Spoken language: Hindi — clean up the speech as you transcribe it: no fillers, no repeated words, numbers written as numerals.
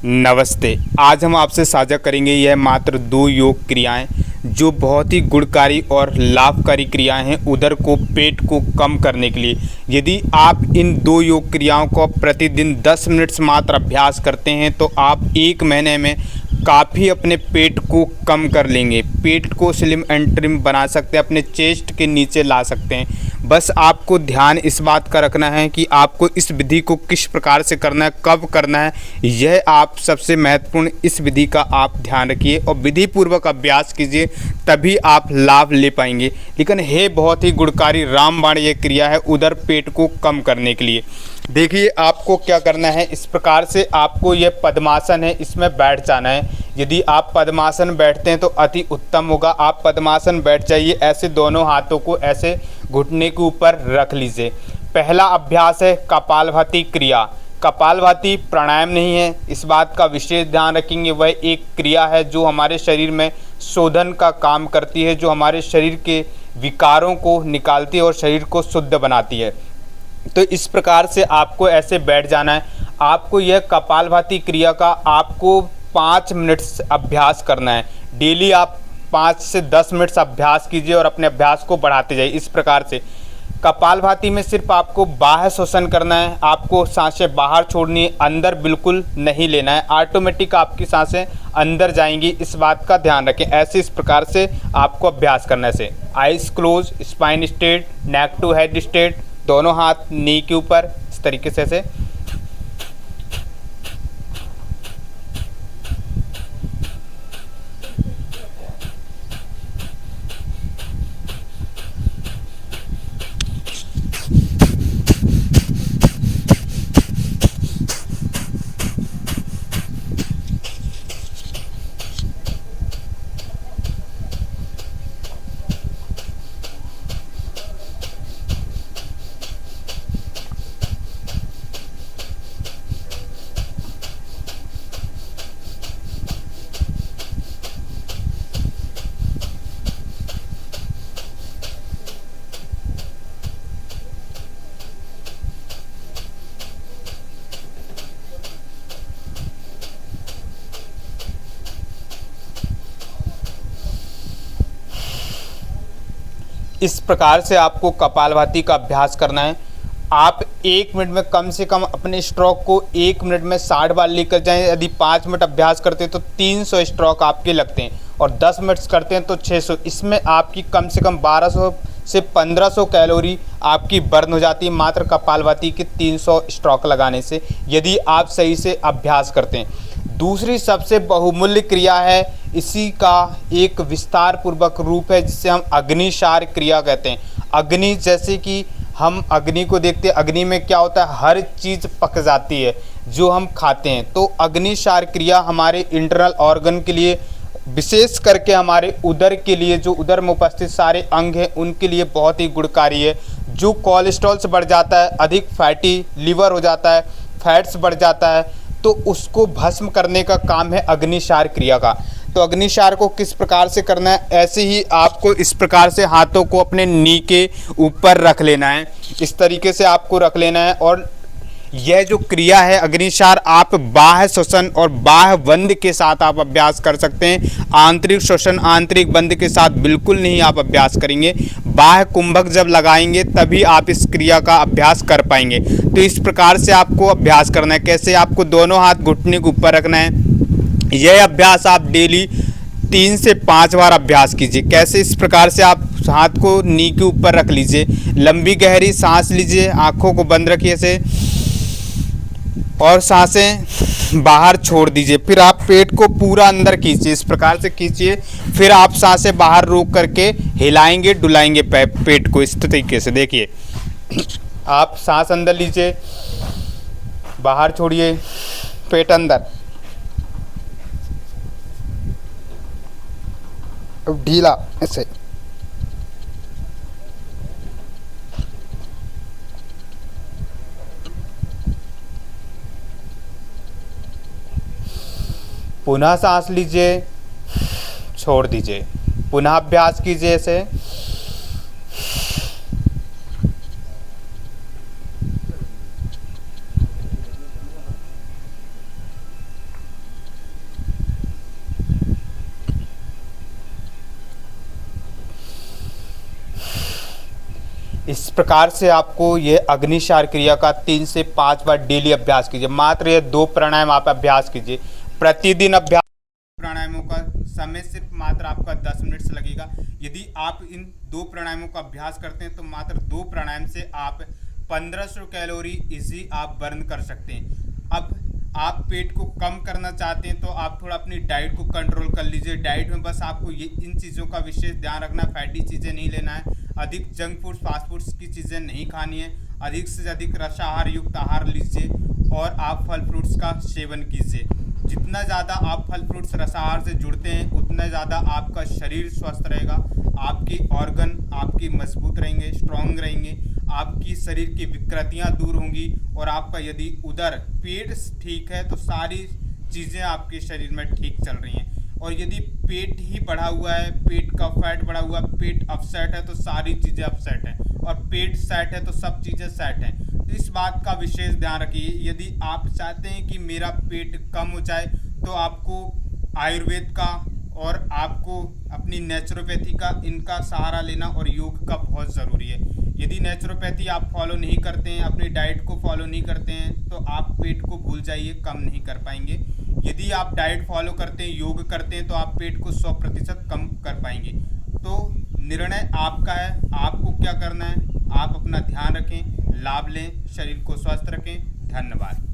नमस्ते। आज हम आपसे साझा करेंगे यह मात्र 2 योग क्रियाएं जो बहुत ही गुणकारी और लाभकारी क्रियाएं हैं उदर को पेट को कम करने के लिए। यदि आप इन 2 योग क्रियाओं को प्रतिदिन 10 मिनट मात्र अभ्यास करते हैं तो आप 1 महीने में काफ़ी अपने पेट को कम कर लेंगे। पेट को स्लिम एंड ट्रिम बना सकते हैं, अपने चेस्ट के नीचे ला सकते हैं। बस आपको ध्यान इस बात का रखना है कि आपको इस विधि को किस प्रकार से करना है, कब करना है, यह आप सबसे महत्वपूर्ण इस विधि का आप ध्यान रखिए और विधि पूर्वक अभ्यास कीजिए, तभी आप लाभ ले पाएंगे। लेकिन है बहुत ही गुणकारी रामबाण ये क्रिया है उदर पेट को कम करने के लिए। देखिए आपको क्या करना है, इस प्रकार से आपको यह पद्मासन है, इसमें बैठ जाना है। यदि आप पद्मासन बैठते हैं तो अति उत्तम होगा। आप पद्मासन बैठ जाइए, ऐसे दोनों हाथों को ऐसे घुटने के ऊपर रख लीजिए। पहला अभ्यास है कपालभाति क्रिया। कपालभाति प्राणायाम नहीं है, इस बात का विशेष ध्यान रखेंगे। वह एक क्रिया है जो हमारे शरीर में शोधन का काम करती है, जो हमारे शरीर के विकारों को निकालती है और शरीर को शुद्ध बनाती है। तो इस प्रकार से आपको ऐसे बैठ जाना है। आपको यह कपालभाति क्रिया का आपको 5 मिनट अभ्यास करना है। डेली आप 5 से 10 मिनट अभ्यास कीजिए और अपने अभ्यास को बढ़ाते जाइए। इस प्रकार से कपालभाति में सिर्फ आपको बाह्य श्वसन करना है, आपको सांसें बाहर छोड़नी है, अंदर बिल्कुल नहीं लेना है। ऑटोमेटिक आपकी सांसें अंदर जाएंगी, इस बात का ध्यान रखें। ऐसे इस प्रकार से आपको अभ्यास करने से eyes close, spine straight, neck to head straight, दोनों हाथ नी के ऊपर, इस तरीके से इस प्रकार से आपको कपालभाति का अभ्यास करना है। आप 1 मिनट में कम से कम अपने स्ट्रोक को 1 मिनट में 60 बार लेकर जाएं। यदि 5 मिनट अभ्यास करते हैं तो 300 स्ट्रोक आपके लगते हैं और 10 मिनट करते हैं तो 600। इसमें आपकी कम से कम 1200 से 1500 कैलोरी आपकी बर्न हो जाती है मात्र कपालभाति के 300 स्ट्रोक लगाने से, यदि आप सही से अभ्यास करते हैं। दूसरी सबसे बहुमूल्य क्रिया है, इसी का एक विस्तार पूर्वक रूप है जिसे हम अग्निसार क्रिया कहते हैं। अग्नि, जैसे कि हम अग्नि को देखते हैं, अग्नि में क्या होता है, हर चीज़ पक जाती है जो हम खाते हैं। तो अग्निसार क्रिया हमारे इंटरनल ऑर्गन के लिए, विशेष करके हमारे उदर के लिए, जो उदर में उपस्थित सारे अंग हैं उनके लिए बहुत ही गुणकारी है। जो कोलेस्ट्रॉल से बढ़ जाता है, अधिक फैटी लीवर हो जाता है, फैट्स बढ़ जाता है, तो उसको भस्म करने का काम है अग्निसार क्रिया का। तो अग्निसार को किस प्रकार से करना है, ऐसे ही आपको इस प्रकार से हाथों को अपने नी के ऊपर रख लेना है, इस तरीके से आपको रख लेना है। और यह जो क्रिया है अग्निसार, आप बाह्य श्वसन और बाह्य बंद के साथ आप अभ्यास कर सकते हैं। आंतरिक श्वसन आंतरिक बंद के साथ बिल्कुल नहीं आप अभ्यास करेंगे। बाह्य कुंभक जब लगाएंगे तभी आप इस क्रिया का अभ्यास कर पाएंगे। तो इस प्रकार से आपको अभ्यास करना है। कैसे, आपको दोनों हाथ घुटने के ऊपर रखना है। यह अभ्यास आप डेली 3 से 5 बार अभ्यास कीजिए। कैसे, इस प्रकार से आप हाथ को नी के ऊपर रख लीजिए, लंबी गहरी सांस लीजिए, आँखों को बंद रखिए ऐसे और सांसें बाहर छोड़ दीजिए। फिर आप पेट को पूरा अंदर खींचिए, इस प्रकार से खींचिए। फिर आप सांसें बाहर रोक करके हिलाएंगे डुलाएंगे पेट को, इस तरीके से। देखिए, आप सांस अंदर लीजिए, बाहर छोड़िए, पेट अंदर, ढीला ऐसे। पुनः सांस लीजिए, छोड़ दीजिए, पुनः अभ्यास कीजिए ऐसे। इस प्रकार से आपको ये अग्निसार क्रिया का 3 से 5 बार डेली अभ्यास कीजिए। मात्र ये 2 प्राणायाम आप अभ्यास कीजिए प्रतिदिन। अभ्यास प्राणायामों का समय सिर्फ मात्र आपका 10 मिनट से लगेगा। यदि आप इन 2 प्राणायामों का अभ्यास करते हैं तो मात्र 2 प्राणायाम से आप 1500 कैलोरी इजी आप बर्न कर सकते हैं। अब आप पेट को कम करना चाहते हैं तो आप थोड़ा अपनी डाइट को कंट्रोल कर लीजिए। डाइट में बस आपको ये इन चीज़ों का विशेष ध्यान रखना है। फैटी चीज़ें नहीं लेना है, अधिक जंक फूड फास्ट फूड्स की चीज़ें नहीं खानी है, अधिक से अधिक रसाहार युक्त आहार लीजिए और आप फल फ्रूट्स का सेवन कीजिए। जितना ज़्यादा आप फल फ्रूट्स रसाहार से जुड़ते हैं उतना ज़्यादा आपका शरीर स्वस्थ रहेगा, आपके ऑर्गन आपके मजबूत रहेंगे, स्ट्रांग रहेंगे, आपकी शरीर की विकृतियाँ दूर होंगी और आपका यदि उधर पेट ठीक है तो सारी चीज़ें आपके शरीर में ठीक चल रही हैं। और यदि पेट ही बढ़ा हुआ है, पेट का फैट बढ़ा हुआ है, पेट अपसेट है तो सारी चीज़ें अपसेट हैं, और पेट सेट है तो सब चीज़ें सेट हैं। तो इस बात का विशेष ध्यान रखिए। यदि आप चाहते हैं कि मेरा पेट कम हो जाए तो आपको आयुर्वेद का और आपको अपनी नेचुरोपैथी का इनका सहारा लेना और योग का बहुत ज़रूरी है। यदि नेचुरोपैथी आप फॉलो नहीं करते हैं, अपनी डाइट को फॉलो नहीं करते हैं तो आप पेट को भूल जाइए, कम नहीं कर पाएंगे। यदि आप डाइट फॉलो करते हैं, योग करते हैं तो आप पेट को 100% कम कर पाएंगे। तो निर्णय आपका है, आपको क्या करना है। आप अपना ध्यान रखें, लाभ लें, शरीर को स्वस्थ रखें। धन्यवाद।